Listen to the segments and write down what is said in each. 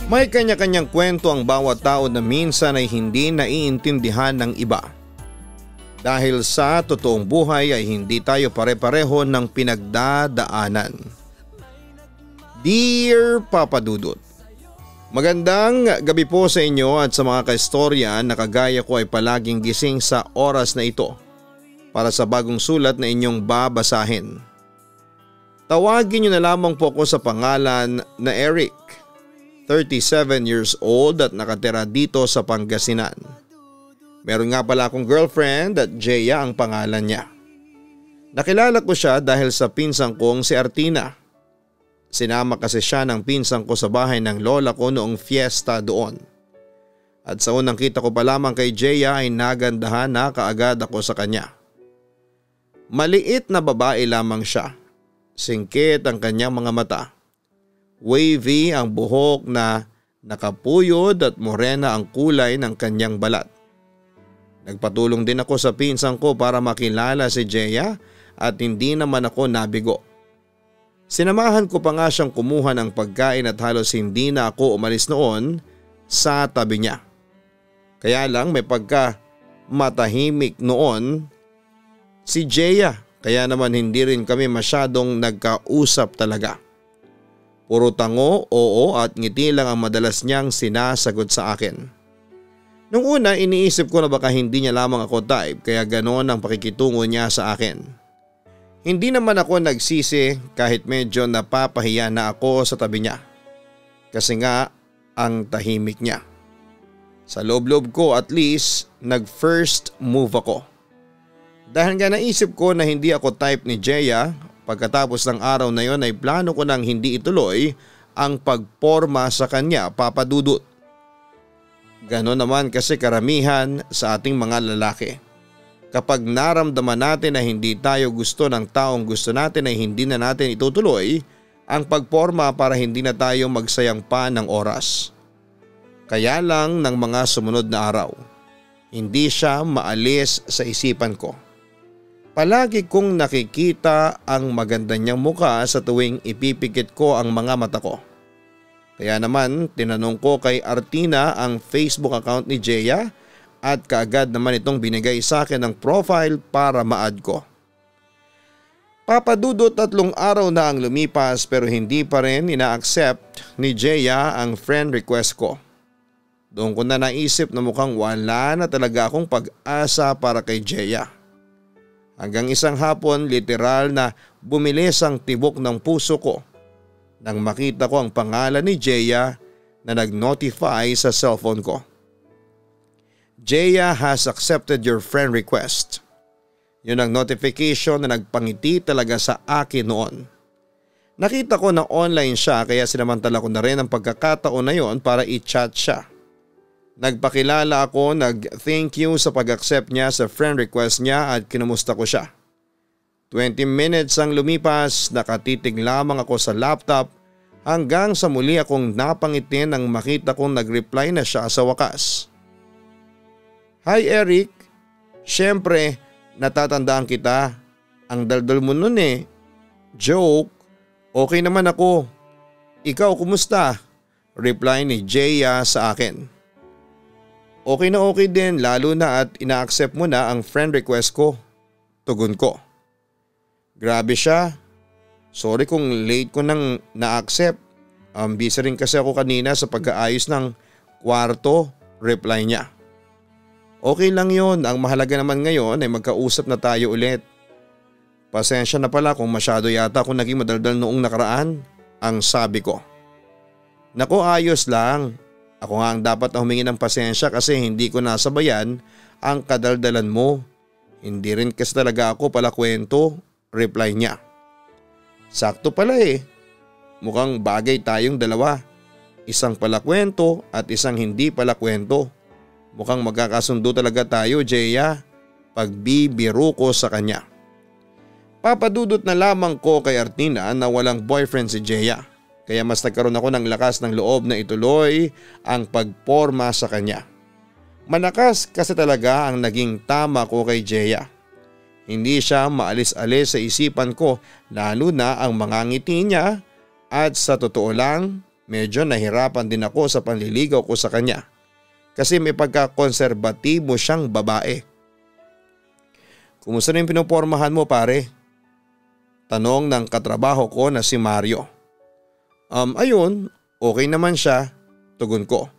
May kanya-kanyang kwento ang bawat tao na minsan ay hindi naiintindihan ng iba. Dahil sa totoong buhay ay hindi tayo pare-pareho ng pinagdadaanan. Dear Papa Dudut, magandang gabi po sa inyo at sa mga kaistorya na kagaya ko ay palaging gising sa oras na ito para sa bagong sulat na inyong babasahin. Tawagin niyo na lamang po ako sa pangalan na Eric, 37 years old at nakatira dito sa Pangasinan. Meron nga pala akong girlfriend at Jeya ang pangalan niya. Nakilala ko siya dahil sa pinsang kong si Artina. Sinama kasi siya ng pinsang ko sa bahay ng lola ko noong fiesta doon. At sa unang kita ko pa lamang kay Jeya ay nagandahan na kaagad ako sa kanya. Maliit na babae lamang siya. Singkit ang kanyang mga mata. Wavy ang buhok na nakapuyod at morena ang kulay ng kanyang balat. Nagpatulong din ako sa pinsang ko para makilala si Jeya at hindi naman ako nabigo. Sinamahan ko pa nga siyang kumuha ng pagkain at halos hindi na ako umalis noon sa tabi niya. Kaya lang may pagka matahimik noon si Jeya, kaya naman hindi rin kami masyadong nagkausap talaga. Puro tango, oo at ngiti lang ang madalas niyang sinasagot sa akin. Nung una iniisip ko na baka hindi niya lamang ako type kaya ganoon ang pakikitungo niya sa akin. Hindi naman ako nagsisi kahit medyo napapahiya na ako sa tabi niya. Kasi nga ang tahimik niya. Sa loob-loob ko at least nag-first move ako. Dahil nga naisip ko na hindi ako type ni Jeya, pagkatapos ng araw na yon ay plano ko nang hindi ituloy ang pagporma sa kanya, Papa Dudut. Ganon naman kasi karamihan sa ating mga lalaki. Kapag naramdaman natin na hindi tayo gusto ng taong gusto natin ay hindi na natin itutuloy ang pagporma para hindi na tayo magsayang pa ng oras. Kaya lang ng mga sumunod na araw, hindi siya maalis sa isipan ko. Palagi kong nakikita ang maganda niyang muka sa tuwing ipipikit ko ang mga mata ko. Kaya naman tinanong ko kay Artina ang Facebook account ni Jeya at kaagad naman itong binigay sa akin ng profile para ma-add ko. Papadudot 3 araw na ang lumipas pero hindi pa rin ina-accept ni Jeya ang friend request ko. Doon ko na naisip na mukhang wala na talaga akong pag-asa para kay Jeya. Hanggang isang hapon literal na bumilis ang tibok ng puso ko nang makita ko ang pangalan ni Jeya na nag-notify sa cellphone ko. Jeya has accepted your friend request. Yun ang notification na nagpangiti talaga sa akin noon. Nakita ko na online siya kaya sinamantala ko na rin ang pagkakataon na yon para i-chat siya. Nagpakilala ako, nag-thank you sa pag-accept niya sa friend request niya at kinumusta ko siya. 20 minutes ang lumipas, nakatitig lamang ako sa laptop hanggang sa muli akong napangiti nang makita kong nag-reply na siya sa wakas. Hi Eric, syempre natatandaan kita, ang daldal mo nun eh. Joke, okay naman ako. Ikaw kumusta? Reply ni Jeya sa akin. Okay na okay din lalo na at ina-accept mo na ang friend request ko. Tugon ko. Grabe siya. Sorry kung late ko nang na-accept. Busy rin kasi ako kanina sa pag-aayos ng kwarto. Reply niya. Okay lang yon. Ang mahalaga naman ngayon ay magkausap na tayo ulit. Pasensya na pala kung masyado yata akong naging madaldal noong nakaraan. Ang sabi ko. Naku ayos lang. Ako nga ang dapat na humingi ng pasensya kasi hindi ko nasabayan ang kadaldalan mo. Hindi rin kasi talaga ako pala kwento, reply niya. Sakto pala eh. Mukhang bagay tayong dalawa. Isang pala kwento at isang hindi pala kwento. Mukhang magkakasundo talaga tayo, Jeya. Pagbibiro ko sa kanya. Papadudot na lamang ko kay Artina na walang boyfriend si Jeya. Kaya mas nagkaroon ako ng lakas ng loob na ituloy ang pagporma sa kanya. Malakas kasi talaga ang naging tama ko kay Jeya. Hindi siya maalis-alis sa isipan ko, lalo na ang mga ngiti niya, at sa totoo lang medyo nahirapan din ako sa panliligaw ko sa kanya kasi may pagkakonserbatibo siyang babae. "Kumusta na yung pinupormahan mo, pare?" tanong ng katrabaho ko na si Mario. Ayun, okay naman siya," tugon ko.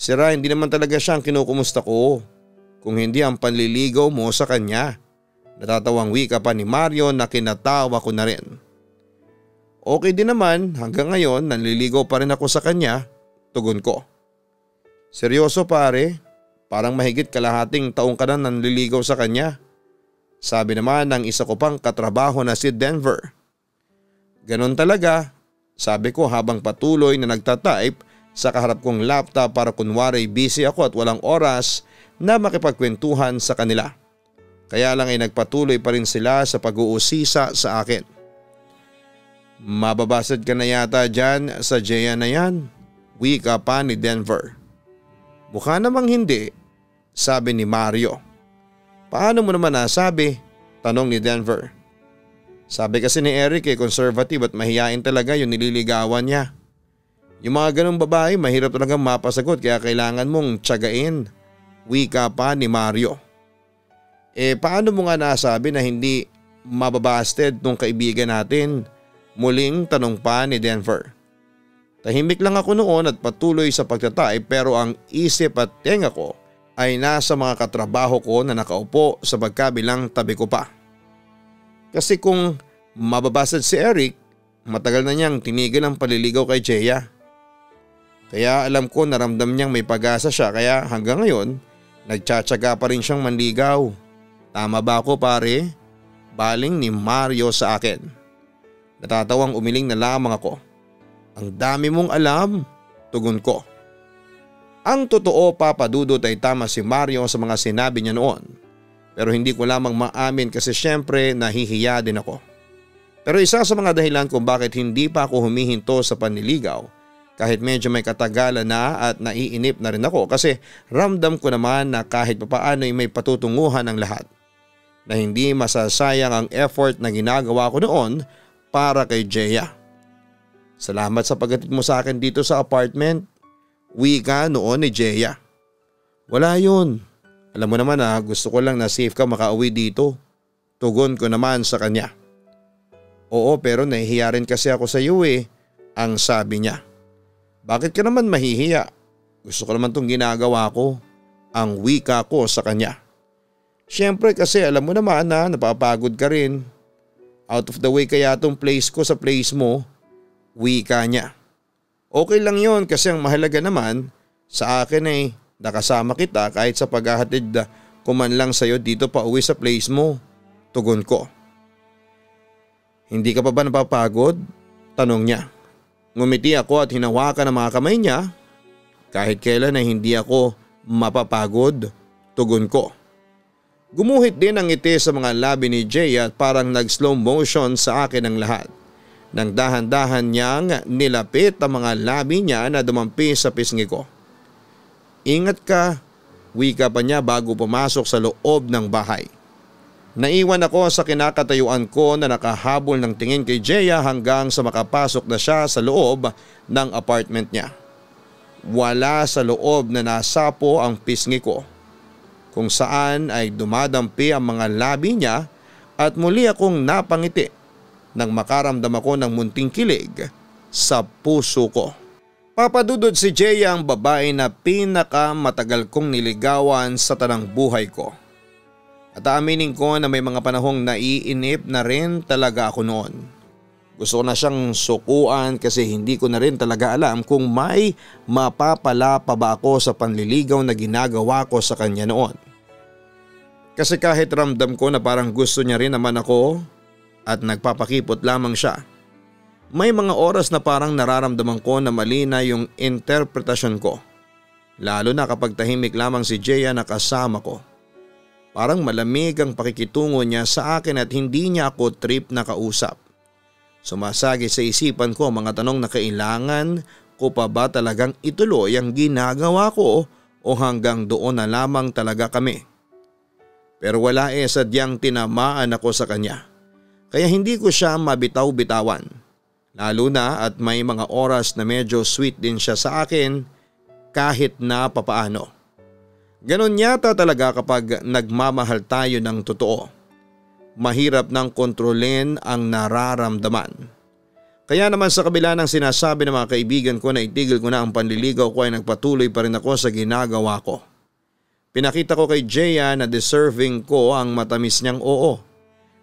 "Sira, hindi naman talaga siya ang kinukumusta ko, kung hindi ang panliligaw mo sa kanya." Natatawang wika pa ni Mario na kinatawa ko na rin. "Okay din naman, hanggang ngayon nanliligaw pa rin ako sa kanya," tugon ko. "Seryoso, pare? Parang mahigit kalahating taong ka na nanliligaw sa kanya," sabi naman ng isa ko pang katrabaho na si Denver. "Ganon talaga," sabi ko habang patuloy na nagtatype sa kaharap kong laptop para kunwari busy ako at walang oras na makipagkwentuhan sa kanila. Kaya lang ay nagpatuloy pa rin sila sa pag-uusisa sa akin. "Mababasad ka na yata dyan sa Jaya na yan," wika pa ni Denver. "Mukha namang hindi," sabi ni Mario. "Paano mo naman nasabi?" tanong ni Denver. "Sabi kasi ni Eric conservative at mahiyain talaga yung nililigawan niya. Yung mga ganong babae mahirap talagang mapasagot kaya kailangan mong tiyagain," wika pa ni Mario. Paano mo nga nasabi na hindi mababasted nung kaibigan natin?" muling tanong pa ni Denver. Tahimik lang ako noon at patuloy sa pagtatype pero ang isip at tenga ko ay nasa mga katrabaho ko na nakaupo sa magkabilang tabi ko pa. Kasi kung mababasted si Eric, matagal na niyang tinigil ang paliligaw kay Jaya. Kaya alam ko naramdam niyang may pag-asa siya kaya hanggang ngayon nagtsatsaga pa rin siyang manligaw. Tama ba ako, pare? Baling ni Mario sa akin. Natatawang umiling na lamang ako. "Ang dami mong alam," tugon ko. Ang totoo, Papa Dudut, ay tama si Mario sa mga sinabi niya noon. Pero hindi ko lamang maamin kasi syempre nahihiya din ako. Pero isa sa mga dahilan kung bakit hindi pa ako humihinto sa panliligaw kahit medyo may katagalan na at naiinip na rin ako kasi ramdam ko naman na kahit papaano ay may patutunguhan ang lahat. Na hindi masasayang ang effort na ginagawa ko noon para kay Jaya. "Salamat sa paghatid mo sa akin dito sa apartment," wika noon ni Jaya. "Wala yun. Alam mo naman gusto ko lang na safe ka makauwi dito," tugon ko naman sa kanya. "Oo, pero nahihiya rin kasi ako sa iyo ang sabi niya. "Bakit ka naman mahihiya? Gusto ko naman tong ginagawa ko," ang wika ko sa kanya. "Siyempre kasi alam mo naman na napapagod ka rin. Out of the way kaya tong place ko sa place mo," wika niya. "Okay lang yon kasi ang mahalaga naman sa akin ay nakasama kita kahit sa paghahatid ko man lang sa'yo dito pa uwi sa place mo," tugon ko. "Hindi ka pa ba napapagod?" tanong niya. Ngumiti ako at hinawakan ang mga kamay niya. "Kahit kailan ay hindi ako mapapagod," tugon ko. Gumuhit din ang ngiti sa mga labi ni Jay at parang nag-slow motion sa akin ang lahat. Nang dahan-dahan niyang nilapit ang mga labi niya na dumampi sa pisngi ko. "Ingat ka," wika pa niya bago pumasok sa loob ng bahay. Naiwan ako sa kinakatayuan ko na nakahabol ng tingin kay Jaya hanggang sa makapasok na siya sa loob ng apartment niya. Wala sa loob na nasapo ang pisngi ko, kung saan ay dumadampi ang mga labi niya at muli akong napangiti nang makaramdam ako ng munting kilig sa puso ko. Papadudod si Jaya ang babae na pinakamatagal kong niligawan sa tanang buhay ko. At aaminin ko na may mga panahong naiinip na rin talaga ako noon. Gusto ko na siyang sukuan kasi hindi ko na rin talaga alam kung may mapapala pa ba ako sa panliligaw na ginagawa ko sa kanya noon. Kasi kahit ramdam ko na parang gusto niya rin naman ako at nagpapakipot lamang siya, may mga oras na parang nararamdaman ko na mali na yung interpretasyon ko. Lalo na kapag tahimik lamang si Jaya na kasama ko. Parang malamig ang pakikitungo niya sa akin at hindi niya ako trip na kausap. Sumasagi sa isipan ko ang mga tanong na kailangan ko pa ba talagang ituloy ang ginagawa ko o hanggang doon na lamang talaga kami. Pero wala sadyang tinamaan ako sa kanya. Kaya hindi ko siya mabitaw-bitawan. Lalo na at may mga oras na medyo sweet din siya sa akin kahit na papaano. Ganon yata talaga kapag nagmamahal tayo ng totoo. Mahirap nang kontrolin ang nararamdaman. Kaya naman sa kabila ng sinasabi ng mga kaibigan ko na itigil ko na ang panliligaw ko ay nagpatuloy pa rin ako sa ginagawa ko. Pinakita ko kay Jaya na deserving ko ang matamis niyang oo.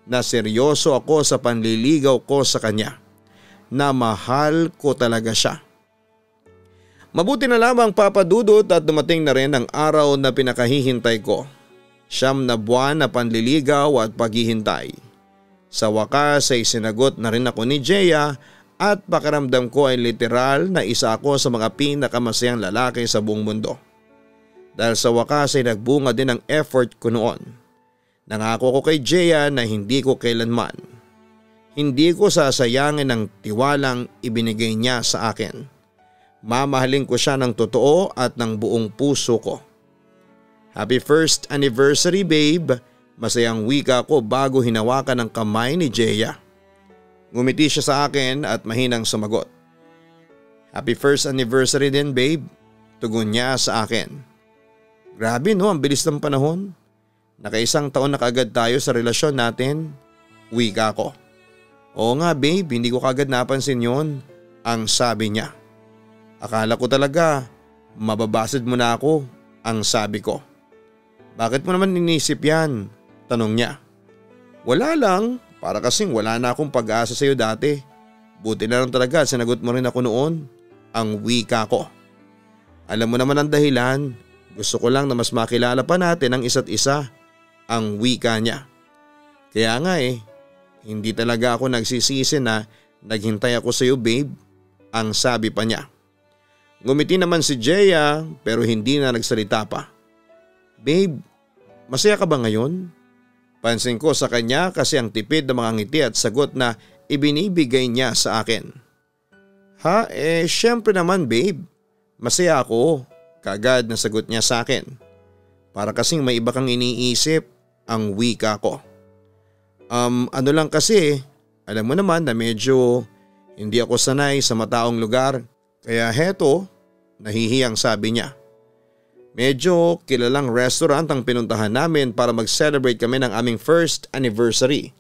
Na seryoso ako sa panliligaw ko sa kanya. Na mahal ko talaga siya. Mabuti na lamang papadudot at dumating na rin ang araw na pinakahihintay ko. 9 na buwan na panliligaw at paghihintay. Sa wakas ay sinagot na rin ako ni Jaya at pakiramdam ko ay literal na isa ako sa mga pinakamasayang lalaki sa buong mundo. Dahil sa wakas ay nagbunga din ang effort ko noon. Nangako ko kay Jaya na hindi ko kailanman. Hindi ko sasayangin ang tiwalang ibinigay niya sa akin. Mamahalin ko siya ng totoo at ng buong puso ko. Happy first anniversary babe. Masayang wika ko bago hinawakan ang kamay ni Jaya. Ngumiti siya sa akin at mahinang sumagot. Happy first anniversary din babe. Tugon niya sa akin. Grabe no, ang bilis ng panahon. Naka-1 taon na kaagad tayo sa relasyon natin. Wika ko. Oo nga babe, hindi ko kaagad napansin yon. Ang sabi niya. Akala ko talaga mababasid mo na ako. Ang sabi ko. Bakit mo naman inisip yan? Tanong niya. Wala lang, para kasing wala na akong pag-asa sa iyo dati. Buti na lang talaga sinagot mo rin ako noon. Ang wika ko. Alam mo naman ang dahilan. Gusto ko lang na mas makilala pa natin ang isa't isa. Ang wika niya. Kaya nga hindi talaga ako nagsisisi na naghintay ako sa iyo babe. Ang sabi pa niya. Ngumiti naman si Jaya pero hindi na nagsalita pa. Babe, masaya ka ba ngayon? Pansin ko sa kanya kasi ang tipid na mga ngiti at sagot na ibinibigay niya sa akin. Ha, syempre naman babe. Masaya ako. Kaagad na sagot niya sa akin. Para kasing may iba kang iniisip. Ang wika ko. Ano lang kasi, alam mo naman na medyo hindi ako sanay sa mataong lugar. Kaya heto, nahihiyang sabi niya. Medyo kilalang restaurant ang pinuntahan namin para mag-celebrate kami ng aming first anniversary.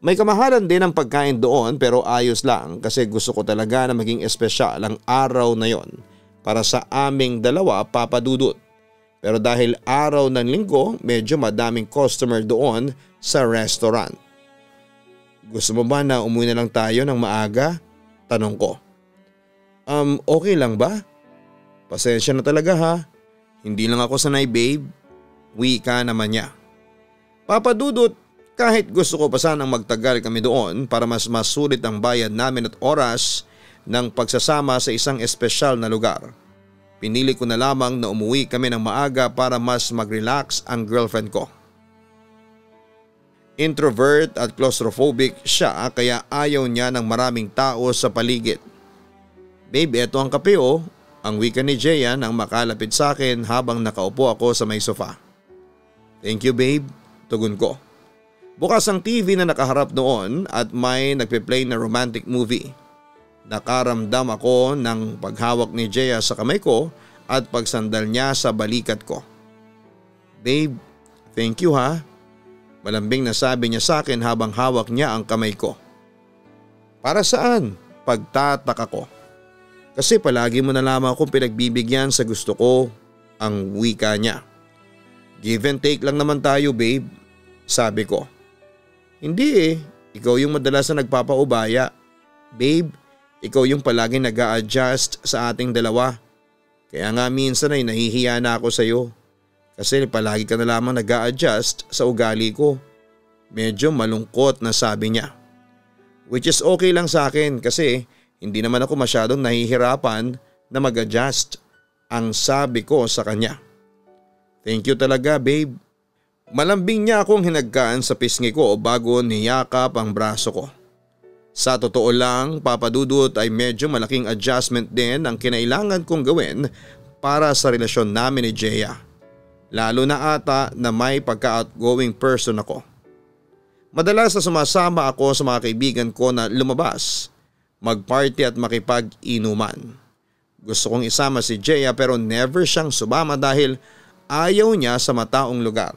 May kamahalan din ang pagkain doon pero ayos lang kasi gusto ko talaga na maging espesyal ang araw na yon para sa aming dalawa papadudot. Pero dahil araw ng linggo, medyo madaming customer doon sa restaurant. Gusto mo ba na umuwi na lang tayo ng maaga? Tanong ko. Okay lang ba? Pasensya na talaga ha. Hindi lang ako sanay babe. Wika naman niya. Papadudot, kahit gusto ko pa sanang magtagal kami doon para mas masulit ang bayad namin at oras ng pagsasama sa isang espesyal na lugar. Pinili ko na lamang na umuwi kami ng maaga para mas mag-relax ang girlfriend ko. Introvert at claustrophobic siya kaya ayaw niya ng maraming tao sa paligid. Babe, eto ang kape oh. Ang wika ni Jaya nang makalapit sa akin habang nakaupo ako sa may sofa. Thank you babe, tugon ko. Bukas ang TV na nakaharap noon at may nagpe-play na romantic movie. Nakaramdam ako ng paghawak ni Jaya sa kamay ko at pagsandal niya sa balikat ko. Babe, thank you ha. Malambing na sabi niya sa akin habang hawak niya ang kamay ko. Para saan? Pagtataka ko. Kasi palagi mo na lamang akong pinagbibigyan sa gusto ko, ang wika niya. Give and take lang naman tayo babe, sabi ko. Hindi ikaw yung madalas na nagpapaubaya. Babe, ikaw yung palaging nag-a-adjust sa ating dalawa. Kaya nga minsan ay nahihiya na ako sa iyo. Kasi palagi ka na lamang nag-a-adjust sa ugali ko. Medyo malungkot na sabi niya. Which is okay lang sa akin kasi hindi naman ako masyadong nahihirapan na mag-adjust. Ang sabi ko sa kanya. Thank you talaga babe. Malambing niya akong hinagkaan sa pisngi ko bago niyakap ang braso ko. Sa totoo lang, papadudot ay medyo malaking adjustment din ang kinailangan kong gawin para sa relasyon namin ni Jaya. Lalo na ata na may pagka-outgoing person ako. Madalas na sumasama ako sa mga kaibigan ko na lumabas, mag-party at makipag-inuman. Gusto kong isama si Jeya pero never siyang sumama dahil ayaw niya sa mataong lugar.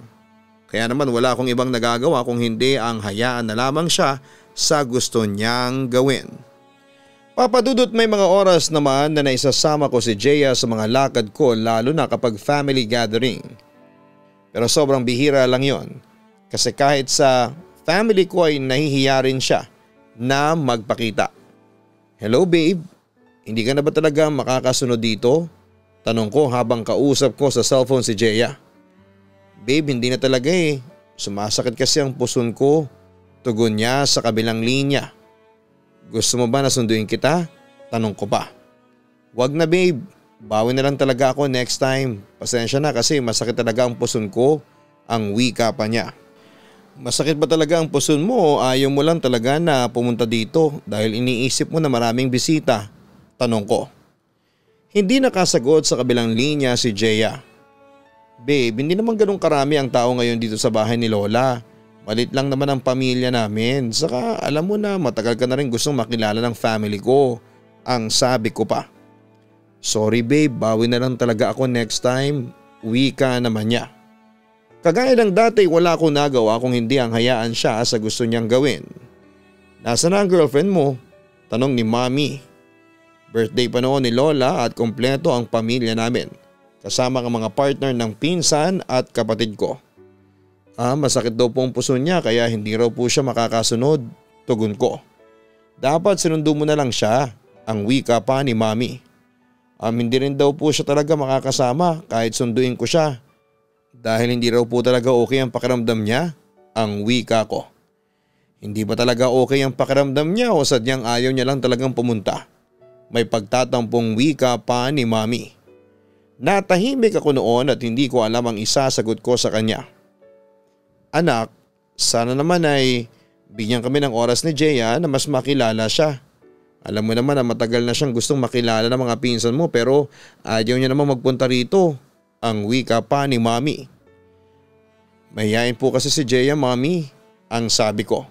Kaya naman wala akong ibang nagagawa kung hindi ang hayaan na lamang siya sa gusto niyang gawin. Papadudot may mga oras naman na naisasama ko si Jeya sa mga lakad ko lalo na kapag family gathering. Pero sobrang bihira lang yon kasi kahit sa family ko ay nahihiya rin siya na magpakita. Hello babe, hindi ka na ba talaga makakasunod dito? Tanong ko habang kausap ko sa cellphone si Jeya. Babe, hindi na talaga eh. Sumasakit kasi ang puson ko. Tugon niya sa kabilang linya. Gusto mo ba na sunduin kita? Tanong ko pa. Wag na babe, bawi na lang talaga ako next time. Pasensya na kasi masakit talaga ang puson ko. Ang wika pa niya. Masakit ba talaga ang puson mo o ayaw mo lang talaga na pumunta dito dahil iniisip mo na maraming bisita? Tanong ko. Hindi nakasagot sa kabilang linya si Jeya. Babe, hindi naman ganun karami ang tao ngayon dito sa bahay ni Lola. Malit lang naman ang pamilya namin. Saka alam mo na matagal ka na rin gustong makilala ng family ko. Ang sabi ko pa. Sorry babe, bawi na lang talaga ako next time. Wika naman niya. Kagaya ng dati wala akong nagawa kung hindi ang hayaan siya sa gusto niyang gawin. Nasaan na ang girlfriend mo? Tanong ni Mommy. Birthday pa noon ni Lola at kompleto ang pamilya namin. Kasama ang mga partner ng pinsan at kapatid ko. Masakit daw po ang puso niya kaya hindi raw po siya makakasunod. Tugon ko. Dapat sinundo mo na lang siya. Ang wika pa ni Mommy. Hindi rin daw po siya talaga makakasama kahit sunduin ko siya. Dahil hindi raw po talaga okay ang pakiramdam niya. Ang wika ko. Hindi ba talaga okay ang pakiramdam niya o sadyang ayaw niya lang talagang pumunta? May pagtatampong wika pa ni Mommy. Natahimik ako noon at hindi ko alam ang isasagot ko sa kanya. Anak, sana naman ay bigyan kami ng oras ni Jeya na mas makilala siya. Alam mo naman na matagal na siyang gustong makilala ng mga pinsan mo pero ayaw niya naman magpunta rito. Ang wika pa ni Mommy. Mahihain po kasi si Jeya, Mommy. Ang sabi ko.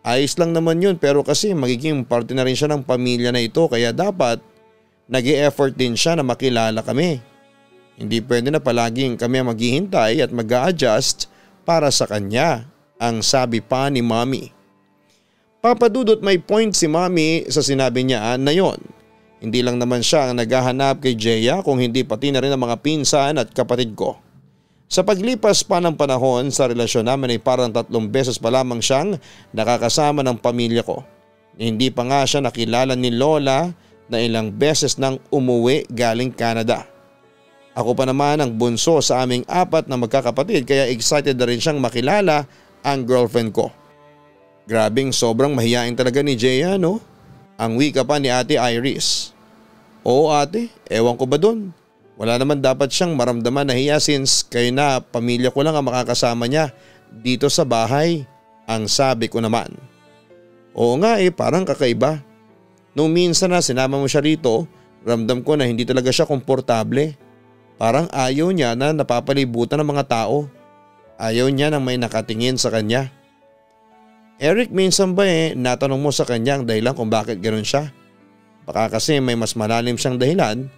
Ayos lang naman yun pero kasi magiging parte na rin siya ng pamilya na ito kaya dapat nag-e-effort din siya na makilala kami. Hindi pwede na palaging kami ang maghihintay at mag-a-adjust para sa kanya, ang sabi pa ni Mommy. Papadudot may point si Mommy sa sinabi niya na yon. Hindi lang naman siya ang naghahanap kay Jeya kung hindi pati na rin ang mga pinsan at kapatid ko. Sa paglipas pa ng panahon sa relasyon namin ay parang 3 beses pa lamang siyang nakakasama ng pamilya ko. Hindi pa nga siya nakilala ni Lola na ilang beses nang umuwi galing Canada. Ako pa naman ang bunso sa aming 4 na magkakapatid kaya excited na rin siyang makilala ang girlfriend ko. Grabing sobrang mahiyain talaga ni Jeya, no? Ang wika pa ni Ate Iris. Oo ate, ewan ko ba dun? Wala naman dapat siyang maramdaman na hiya since kayo na pamilya ko lang ang makakasama niya dito sa bahay. Ang sabi ko naman. Oo nga parang kakaiba. Nung minsan na sinama mo siya rito, ramdam ko na hindi talaga siya komportable. Parang ayaw niya na napapalibutan ng mga tao. Ayaw niya nang may nakatingin sa kanya. Eric, minsan ba natanong mo sa kanya ang dahilan kung bakit ganoon siya? Baka kasi may mas malalim siyang dahilan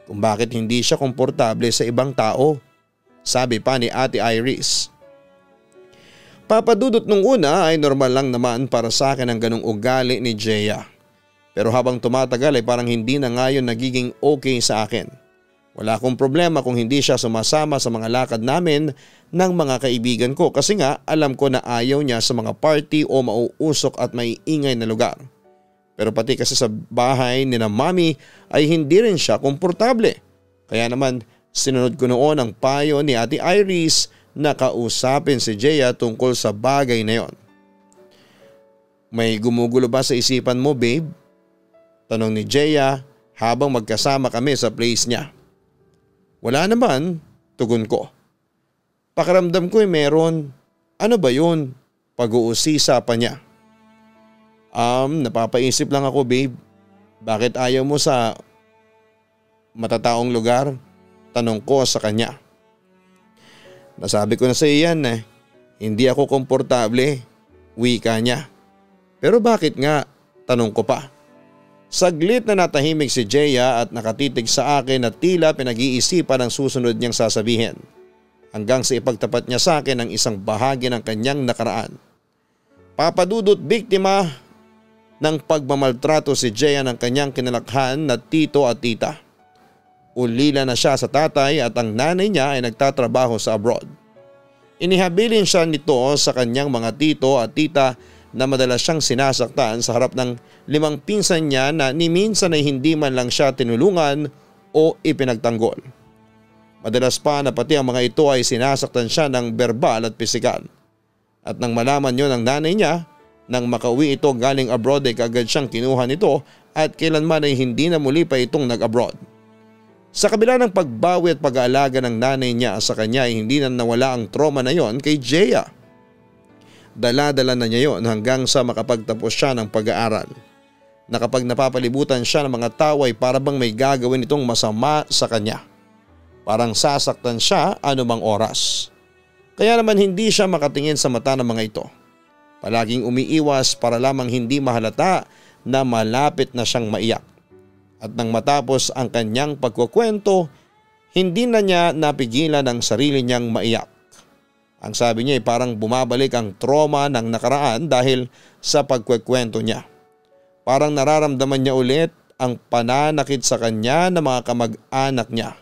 kung bakit hindi siya komportable sa ibang tao. Sabi pa ni Ate Iris. Papadudot nung una ay normal lang naman para sa akin ang ganong ugali ni Jeya. Pero habang tumatagal ay parang hindi na ngayon nagiging okay sa akin. Wala akong problema kung hindi siya sumasama sa mga lakad namin ng mga kaibigan ko kasi nga alam ko na ayaw niya sa mga party o mauusok at maiingay na lugar. Pero pati kasi sa bahay ni na Mommy ay hindi rin siya komportable. Kaya naman sinunod ko noon ang payo ni Ate Iris na kausapin si Jeya tungkol sa bagay na yon. May gumugulo ba sa isipan mo, babe? Tanong ni Jeya habang magkasama kami sa place niya. Wala naman, tugon ko. Pakiramdam ko meron. Ano ba yun? Pag-uusisa pa niya. Napapaisip lang ako, babe. Bakit ayaw mo sa matataong lugar? Tanong ko sa kanya. Nasabi ko na sa iyo yan eh. Hindi ako komportable, wika niya. Pero bakit nga? Tanong ko pa. Saglit na natahimik si Jeya at nakatitig sa akin at tila pinag-iisipan ang susunod niyang sasabihin. Hanggang sa ipagtapat niya sa akin ang isang bahagi ng kanyang nakaraan. Papa Dudut, biktima ng pagmamaltrato si Jeya ng kanyang kinalakhan na tito at tita. Ulila na siya sa tatay at ang nanay niya ay nagtatrabaho sa abroad. Inihabilin siya nito sa kanyang mga tito at tita na madalas siyang sinasaktan sa harap ng 5 pinsan niya na ni minsan ay hindi man lang siya tinulungan o ipinagtanggol. Madalas pa na pati ang mga ito ay sinasaktan siya ng verbal at pisikal. At nang malaman yon ng nanay niya, nang makauwi ito galing abroad ay kaagad siyang kinuha nito at kailanman ay hindi na muli pa itong nag-abroad. Sa kabila ng pagbawi at pag-aalaga ng nanay niya sa kanya ay hindi na nawala ang trauma na yon kay Jeya. Dala-dala na niya yon hanggang sa makapagtapos siya ng pag-aaral. Na kapag napapalibutan siya ng mga tao ay para bang may gagawin itong masama sa kanya. Parang sasaktan siya anumang oras. Kaya naman hindi siya makatingin sa mata ng mga ito. Palaging umiiwas para lamang hindi mahalata na malapit na siyang maiyak. At nang matapos ang kanyang pagkukwento, hindi na niya napigilan ang sarili niyang maiyak. Ang sabi niya ay parang bumabalik ang trauma ng nakaraan dahil sa pagkukwento niya. Parang nararamdaman niya ulit ang pananakit sa kanya ng mga kamag-anak niya.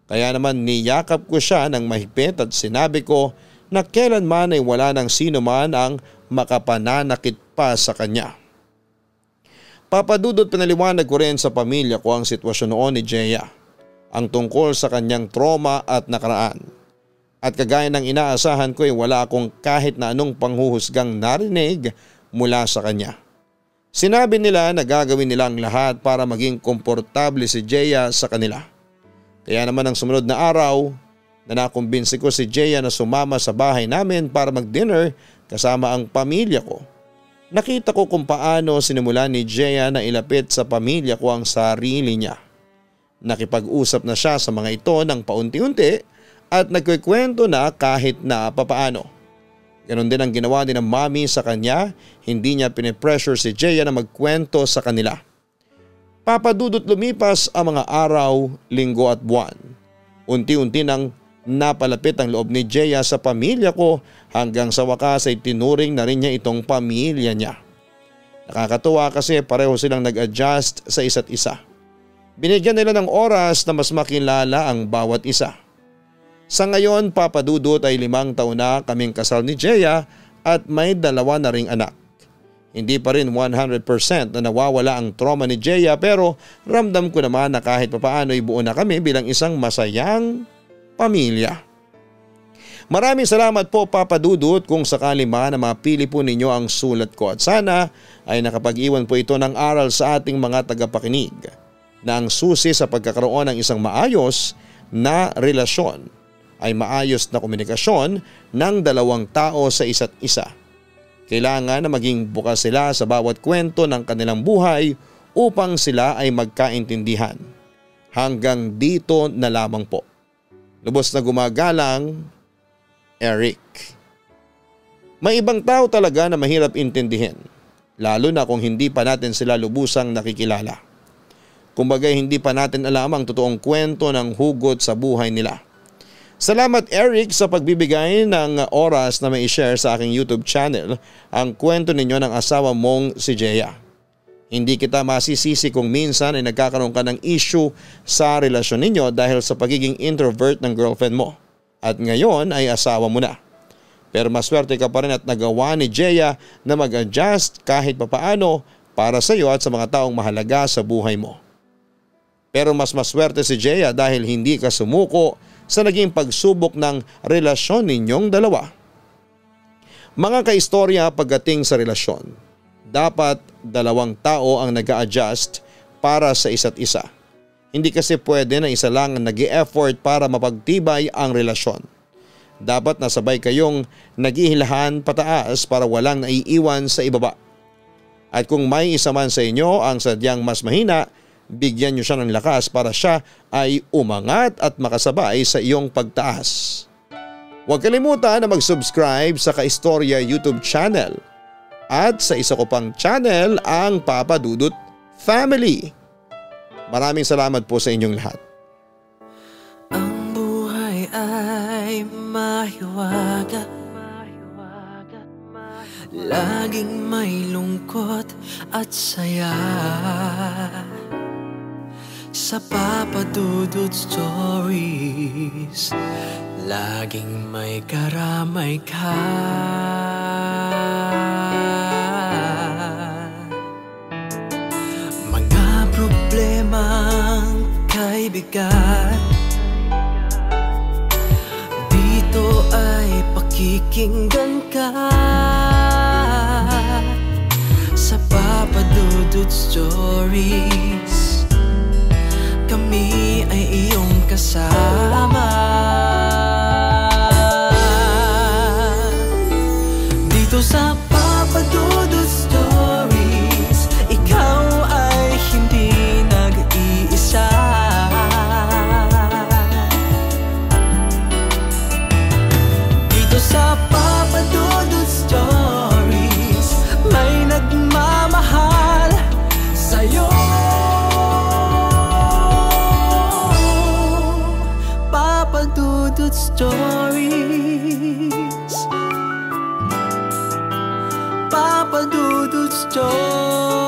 Kaya naman niyakap ko siya ng mahigpit at sinabi ko na kailanman ay wala ng sino man ang makapananakit pa sa kanya. Papadudot, pinaliwanag ko rin sa pamilya ko ang sitwasyon noon ni Jeya, ang tungkol sa kanyang trauma at nakaraan. At kagaya ng inaasahan ko ay wala akong kahit na anong panghuhusgang narinig mula sa kanya. Sinabi nila na gagawin nila ang lahat para maging komportable si Jeya sa kanila. Kaya naman ang sumunod na araw na nakumbinsi ko si Jeya na sumama sa bahay namin para mag-dinner kasama ang pamilya ko. Nakita ko kung paano sinimula ni Jeya na ilapit sa pamilya ko ang sarili niya. Nakipag-usap na siya sa mga ito ng paunti-unti at nagkikwento na kahit na papaano. Ganon din ang ginawa din ng mami sa kanya, hindi niya pinipressure si Jeya na magkwento sa kanila. Papadudot, lumipas ang mga araw, linggo at buwan. Unti-unti nang napalapit ang loob ni Jeya sa pamilya ko hanggang sa wakas ay tinuring na rin niya itong pamilya niya. Nakakatuwa kasi pareho silang nag-adjust sa isa't isa. Binigyan nila ng oras na mas makilala ang bawat isa. Sa ngayon, Papadudot, ay 5 taon na kaming kasal ni Jeya at may 2 na ring anak. Hindi pa rin 100% na nawawala ang trauma ni Jeya pero ramdam ko naman na kahit papaano ay buo na kami bilang isang masayang pamilya. Maraming salamat po, Papadudot, kung sakali man na mapili po ninyo ang sulat ko at sana ay nakapag-iwan po ito ng aral sa ating mga tagapakinig na ang susi sa pagkakaroon ng isang maayos na relasyon ay maayos na komunikasyon ng 2 tao sa isa't isa. Kailangan na maging bukas sila sa bawat kwento ng kanilang buhay upang sila ay magkaintindihan. Hanggang dito na lamang po. Lubos na gumagalang, Eric. May ibang tao talaga na mahirap intindihin, lalo na kung hindi pa natin sila lubusang nakikilala. Kumbaga hindi pa natin alam ang totoong kwento ng hugot sa buhay nila. Salamat, Eric, sa pagbibigay ng oras na may share sa aking YouTube channel ang kwento ninyo ng asawa mong si Jeya. Hindi kita masisisi kung minsan ay nagkakaroon ka ng issue sa relasyon ninyo dahil sa pagiging introvert ng girlfriend mo at ngayon ay asawa mo na. Pero maswerte ka pa rin at nagawa ni Jeya na mag-adjust kahit papaano para sa iyo at sa mga taong mahalaga sa buhay mo. Pero mas maswerte si Jeya dahil hindi ka sumuko sa naging pagsubok ng relasyon ninyong dalawa. Mga kaistorya, pagdating sa relasyon, dapat 2 tao ang nag-a-adjust para sa isa't isa. Hindi kasi pwede na isa lang ang nag-e-effort para mapagtibay ang relasyon. Dapat nasabay kayong naghihilahan pataas para walang naiiwan sa ibaba. At kung may isa man sa inyo ang sadyang mas mahina, bigyan niyo siya ng lakas para siya ay umangat at makasabay sa iyong pagtaas. Huwag kalimutan na mag-subscribe sa Kaistorya YouTube channel at sa isa ko pang channel, ang Papa Dudut Family. Maraming salamat po sa inyong lahat. Ang buhay ay mahiwaga, laging may lungkot at saya. Sa Papa Dudut Stories, laging may karamay ka. Mga problemang kay bigat, dito ay pakikinggan ka. Sa Papa Dudut Stories, kami ay iyong kasama. Dito sa Papa Dudut Stories, ikaw ay hindi nag-iisa. Dito sa Papa Dudut Stories, may nagmamahal sa'yo. Papa Dudut Stories, Papa Dudut Stories.